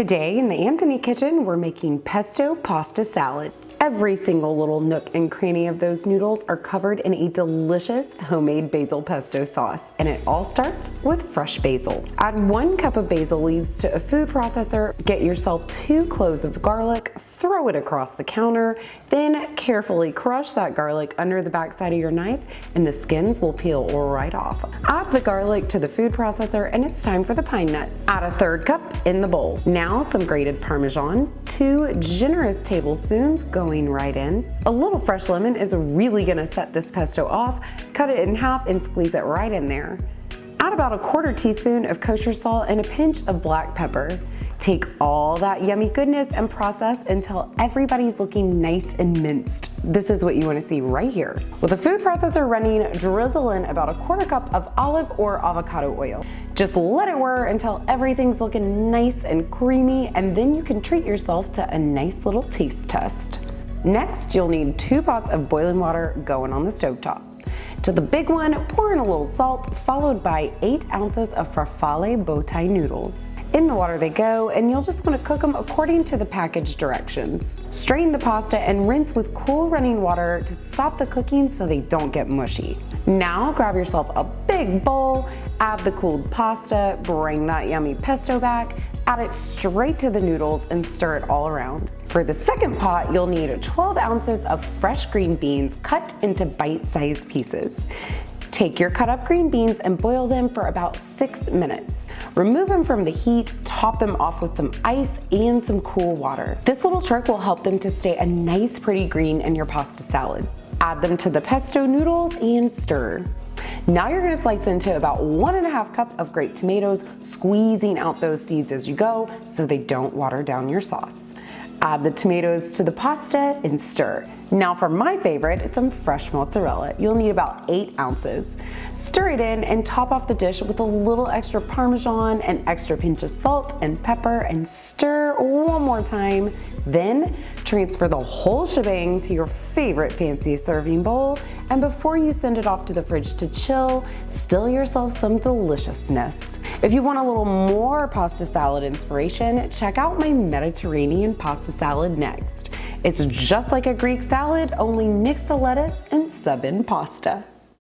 Today in the Anthony kitchen, we're making pesto pasta salad. Every single little nook and cranny of those noodles are covered in a delicious homemade basil pesto sauce, and it all starts with fresh basil. Add 1 cup of basil leaves to a food processor, get yourself 2 cloves of garlic, throw it across the counter, then carefully crush that garlic under the backside of your knife and the skins will peel right off. Add the garlic to the food processor and it's time for the pine nuts. Add a 1/3 cup in the bowl. Now some grated Parmesan, 2 generous tablespoons going right in. A little fresh lemon is really gonna set this pesto off. Cut it in half and squeeze it right in there. Add about a 1/4 teaspoon of kosher salt and a pinch of black pepper. Take all that yummy goodness and process until everybody's looking nice and minced. This is what you want to see right here. With a food processor running, drizzle in about a 1/4 cup of olive or avocado oil. Just let it whir until everything's looking nice and creamy, and then you can treat yourself to a nice little taste test. Next, you'll need 2 pots of boiling water going on the stovetop. To the big one, pour in a little salt, followed by 8 ounces of farfalle bow tie noodles. In the water they go, and you'll just want to cook them according to the package directions. Strain the pasta and rinse with cool running water to stop the cooking so they don't get mushy. Now grab yourself a big bowl, add the cooled pasta, bring that yummy pesto back, add it straight to the noodles and stir it all around. For the second pot, you'll need 12 ounces of fresh green beans cut into bite-sized pieces. Take your cut up green beans and boil them for about 6 minutes. Remove them from the heat, top them off with some ice and some cool water. This little trick will help them to stay a nice pretty green in your pasta salad. Add them to the pesto noodles and stir. Now you're gonna slice into about 1½ cup of grated tomatoes, squeezing out those seeds as you go so they don't water down your sauce. Add the tomatoes to the pasta and stir. Now for my favorite, some fresh mozzarella. You'll need about 8 ounces. Stir it in and top off the dish with a little extra Parmesan, an extra pinch of salt and pepper, and stir one more time. Then transfer the whole shebang to your favorite fancy serving bowl, and before you send it off to the fridge to chill, still yourself some deliciousness. If you want a little more pasta salad inspiration, check out my Mediterranean pasta salad next. It's just like a Greek salad, only mix the lettuce and sub in pasta.